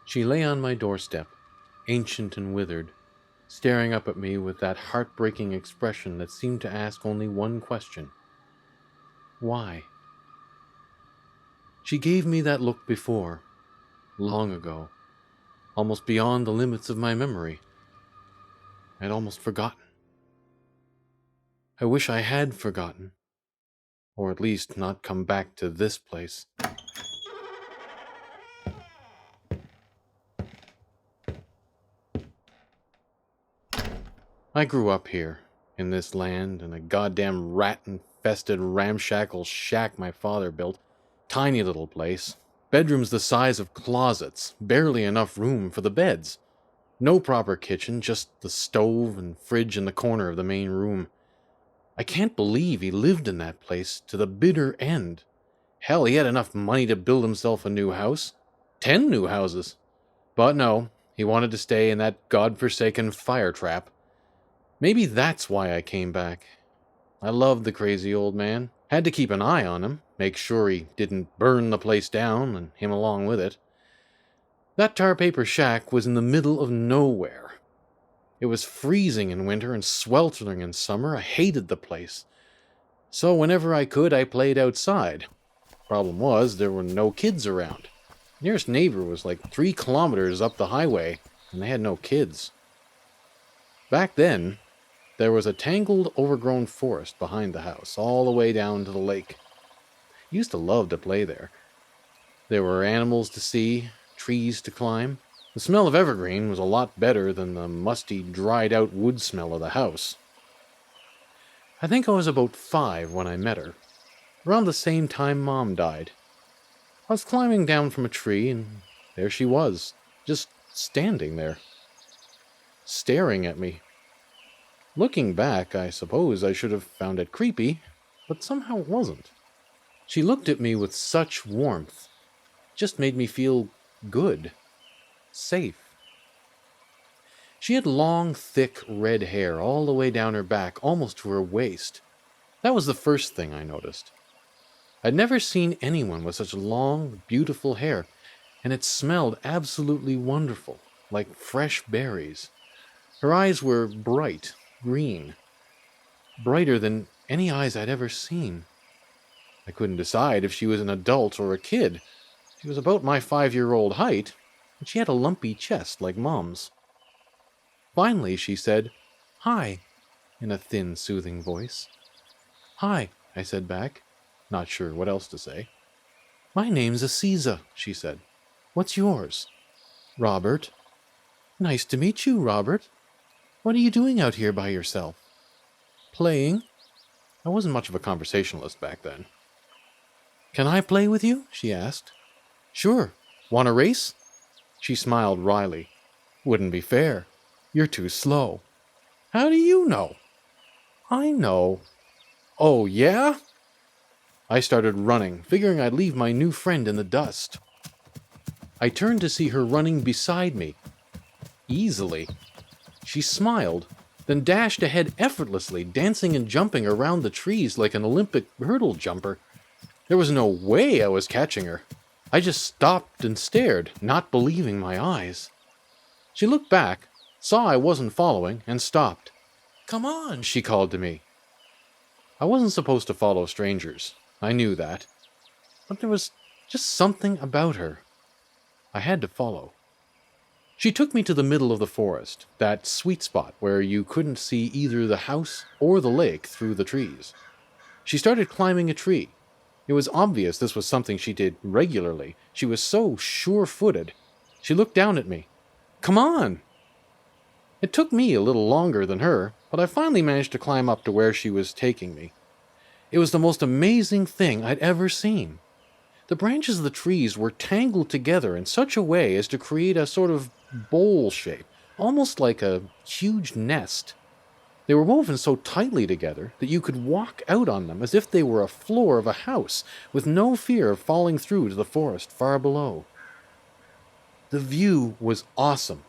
She lay on my doorstep, ancient and withered, staring up at me with that heartbreaking expression that seemed to ask only one question. Why? She gave me that look before, long ago, almost beyond the limits of my memory. I'd almost forgotten. I wish I had forgotten, or at least not come back to this place. I grew up here, in this land, in a goddamn rat-infested ramshackle shack my father built. Tiny little place. Bedrooms the size of closets, barely enough room for the beds. No proper kitchen, just the stove and fridge in the corner of the main room. I can't believe he lived in that place to the bitter end. Hell, he had enough money to build himself a new house. 10 new houses. But no, he wanted to stay in that godforsaken fire trap. Maybe that's why I came back. I loved the crazy old man. Had to keep an eye on him, make sure he didn't burn the place down and him along with it. That tar paper shack was in the middle of nowhere. It was freezing in winter and sweltering in summer. I hated the place. So whenever I could, I played outside. Problem was, there were no kids around. Nearest neighbor was like 3 kilometers up the highway, and they had no kids. Back then, there was a tangled, overgrown forest behind the house, all the way down to the lake. I used to love to play there. There were animals to see, trees to climb. The smell of evergreen was a lot better than the musty, dried-out wood smell of the house. I think I was about 5 when I met her, around the same time Mom died. I was climbing down from a tree, and there she was, just standing there, staring at me. Looking back, I suppose I should have found it creepy, but somehow it wasn't. She looked at me with such warmth. It just made me feel good. Safe. She had long, thick, red hair all the way down her back, almost to her waist. That was the first thing I noticed. I'd never seen anyone with such long, beautiful hair, and it smelled absolutely wonderful, like fresh berries. Her eyes were bright green, brighter than any eyes I'd ever seen. I couldn't decide if she was an adult or a kid. She was about my 5-year-old height, and she had a lumpy chest like Mom's. Finally, she said, "Hi," in a thin, soothing voice. "Hi," I said back, not sure what else to say. "My name's Asiza," she said. "What's yours?" "Robert." "Nice to meet you, Robert. What are you doing out here by yourself?" "Playing." I wasn't much of a conversationalist back then. "Can I play with you?" she asked. "Sure. Want a race?" She smiled wryly. "Wouldn't be fair. You're too slow." "How do you know?" "I know." "Oh, yeah?" I started running, figuring I'd leave my new friend in the dust. I turned to see her running beside me. Easily. She smiled, then dashed ahead effortlessly, dancing and jumping around the trees like an Olympic hurdle jumper. There was no way I was catching her. I just stopped and stared, not believing my eyes. She looked back, saw I wasn't following, and stopped. "Come on," she called to me. I wasn't supposed to follow strangers. I knew that. But there was just something about her. I had to follow. She took me to the middle of the forest, that sweet spot where you couldn't see either the house or the lake through the trees. She started climbing a tree. It was obvious this was something she did regularly. She was so sure-footed. She looked down at me. "Come on!" It took me a little longer than her, but I finally managed to climb up to where she was taking me. It was the most amazing thing I'd ever seen. The branches of the trees were tangled together in such a way as to create a sort of bowl shape, almost like a huge nest. They were woven so tightly together that you could walk out on them as if they were a floor of a house, with no fear of falling through to the forest far below. The view was awesome.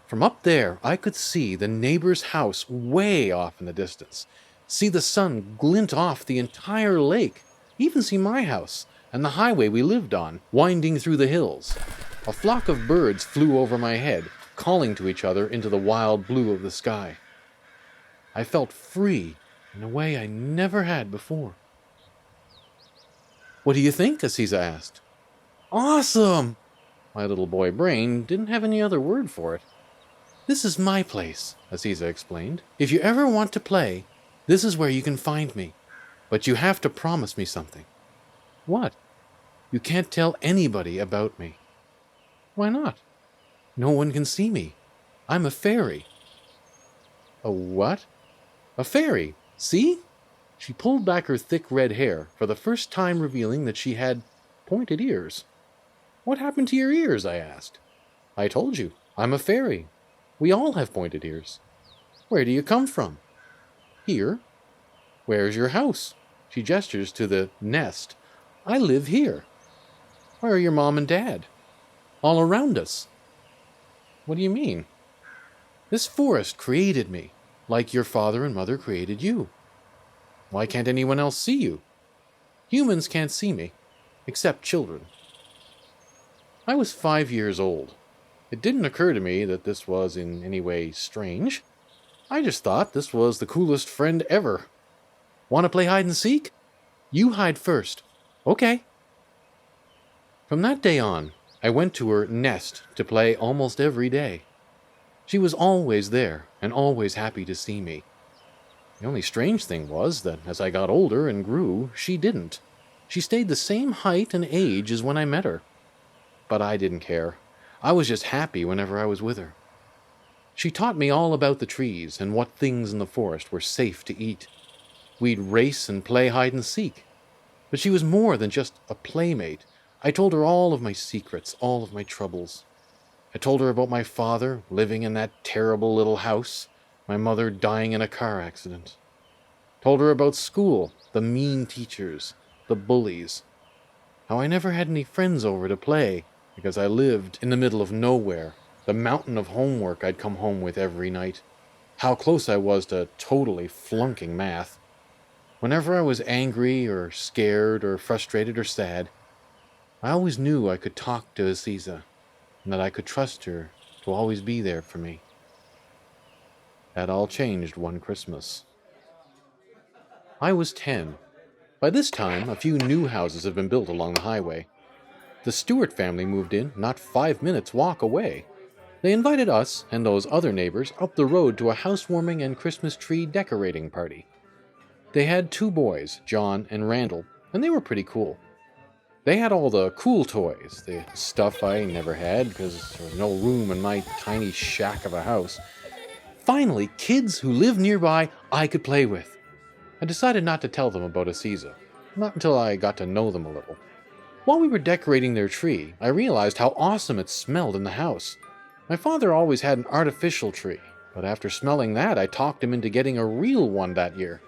From up there, I could see the neighbor's house way off in the distance, see the sun glint off the entire lake, even see my house and the highway we lived on, winding through the hills. A flock of birds flew over my head, calling to each other into the wild blue of the sky. I felt free in a way I never had before. "What do you think?" Asiza asked. "Awesome!" My little boy brain didn't have any other word for it. "This is my place," Asiza explained. "If you ever want to play, this is where you can find me. But you have to promise me something." "What?" "You can't tell anybody about me." "Why not?" "No one can see me. I'm a fairy." "A what?" "A fairy. See?" She pulled back her thick red hair, for the first time revealing that she had pointed ears. "What happened to your ears?" I asked. "I told you, I'm a fairy. We all have pointed ears." "Where do you come from?" "Here." "Where's your house?" She gestures to the nest. "I live here." "Where are your mom and dad?" "All around us." "What do you mean?" "This forest created me, like your father and mother created you." "Why can't anyone else see you?" "Humans can't see me, except children." I was 5 years old. It didn't occur to me that this was in any way strange. I just thought this was the coolest friend ever. "Want to play hide and seek?" "You hide first." "Okay." From that day on, I went to her nest to play almost every day. She was always there and always happy to see me. The only strange thing was that as I got older and grew, she didn't. She stayed the same height and age as when I met her. But I didn't care. I was just happy whenever I was with her. She taught me all about the trees and what things in the forest were safe to eat. We'd race and play hide and seek. But she was more than just a playmate. I told her all of my secrets, all of my troubles. I told her about my father living in that terrible little house, my mother dying in a car accident. Told her about school, the mean teachers, the bullies. How I never had any friends over to play because I lived in the middle of nowhere, the mountain of homework I'd come home with every night. How close I was to totally flunking math. Whenever I was angry or scared or frustrated or sad, I always knew I could talk to Asiza and that I could trust her to always be there for me. That all changed one Christmas. I was 10. By this time, a few new houses have been built along the highway. The Stewart family moved in not 5 minutes' walk away. They invited us and those other neighbors up the road to a housewarming and Christmas tree decorating party. They had 2 boys, John and Randall, and they were pretty cool. They had all the cool toys, the stuff I never had because there was no room in my tiny shack of a house. Finally, kids who lived nearby I could play with. I decided not to tell them about Asiza, not until I got to know them a little. While we were decorating their tree, I realized how awesome it smelled in the house. My father always had an artificial tree, but after smelling that, I talked him into getting a real one that year.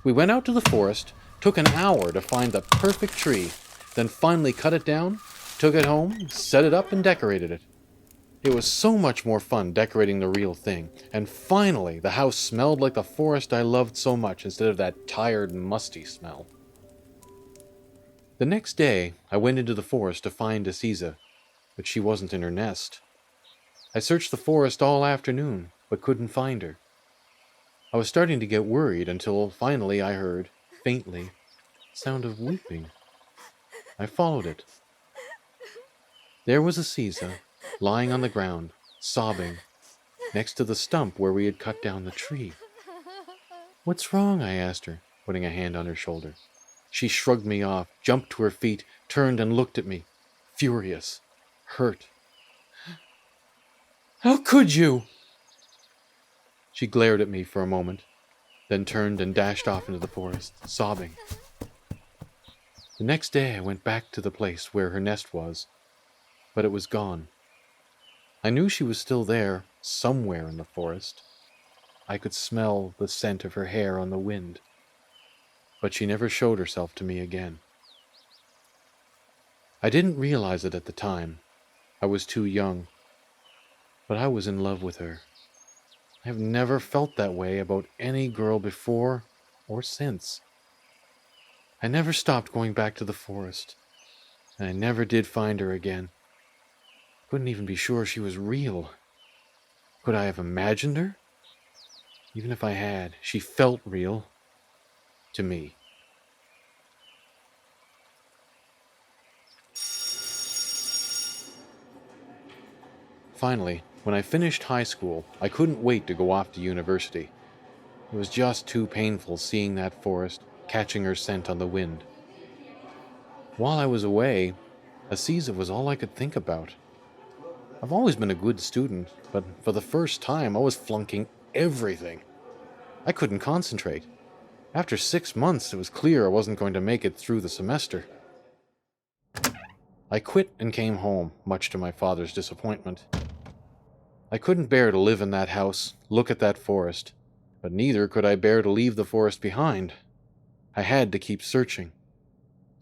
We went out to the forest, took an hour to find the perfect tree, then finally cut it down, took it home, set it up, and decorated it. It was so much more fun decorating the real thing, and finally the house smelled like the forest I loved so much instead of that tired, musty smell. The next day, I went into the forest to find Asiza, but she wasn't in her nest. I searched the forest all afternoon, but couldn't find her. I was starting to get worried until finally I heard, faintly, the sound of weeping. I followed it. There was Asiza, lying on the ground, sobbing, next to the stump where we had cut down the tree. "What's wrong?" I asked her, putting a hand on her shoulder. She shrugged me off, jumped to her feet, turned and looked at me, furious, hurt. "How could you?" She glared at me for a moment, then turned and dashed off into the forest, sobbing. The next day I went back to the place where her nest was, but it was gone. I knew she was still there, somewhere in the forest. I could smell the scent of her hair on the wind, but she never showed herself to me again. I didn't realize it at the time. I was too young, but I was in love with her. I have never felt that way about any girl before or since. I never stopped going back to the forest. And I never did find her again. Couldn't even be sure she was real. Could I have imagined her? Even if I had, she felt real. To me. Finally, when I finished high school, I couldn't wait to go off to university. It was just too painful seeing that forest, catching her scent on the wind. While I was away, Asiza was all I could think about. I've always been a good student, but for the first time I was flunking everything. I couldn't concentrate. After 6 months, it was clear I wasn't going to make it through the semester. I quit and came home, much to my father's disappointment. I couldn't bear to live in that house, look at that forest, but neither could I bear to leave the forest behind. I had to keep searching.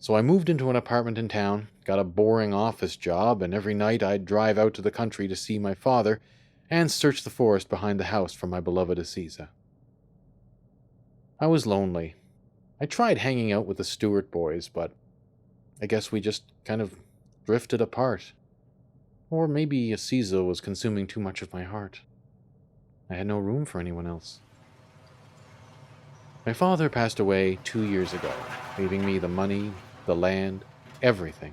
So I moved into an apartment in town, got a boring office job, and every night I'd drive out to the country to see my father and search the forest behind the house for my beloved Asiza. I was lonely. I tried hanging out with the Stewart boys, but I guess we just kind of drifted apart. Or maybe Asiza was consuming too much of my heart. I had no room for anyone else. My father passed away 2 years ago, leaving me the money, the land, everything.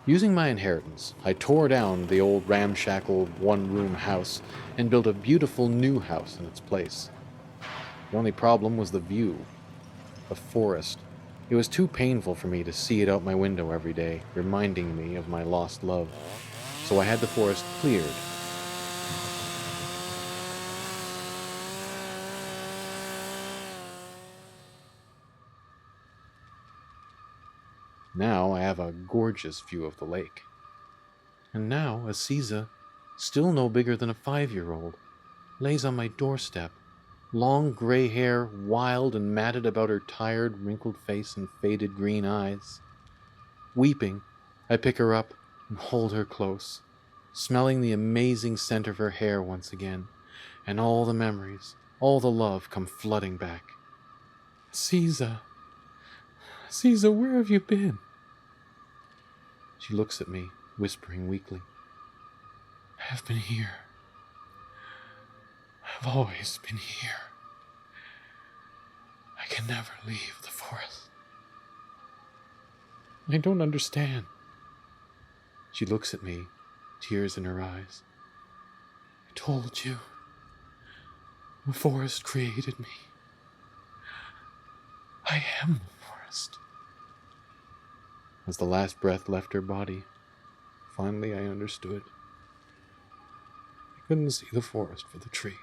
Using my inheritance, I tore down the old ramshackle one-room house and built a beautiful new house in its place. The only problem was the view. The forest. It was too painful for me to see it out my window every day, reminding me of my lost love. So I had the forest cleared. Now I have a gorgeous view of the lake. And now Asiza, still no bigger than a 5-year-old, lays on my doorstep, long gray hair wild and matted about her tired, wrinkled face and faded green eyes. Weeping, I pick her up and hold her close, smelling the amazing scent of her hair once again, and all the memories, all the love come flooding back. Asiza, Asiza, where have you been? She looks at me, whispering weakly. I have been here. I've always been here. I can never leave the forest. I don't understand. She looks at me, tears in her eyes. I told you. The forest created me. I am the forest. As the last breath left her body, finally I understood. I couldn't see the forest for the trees.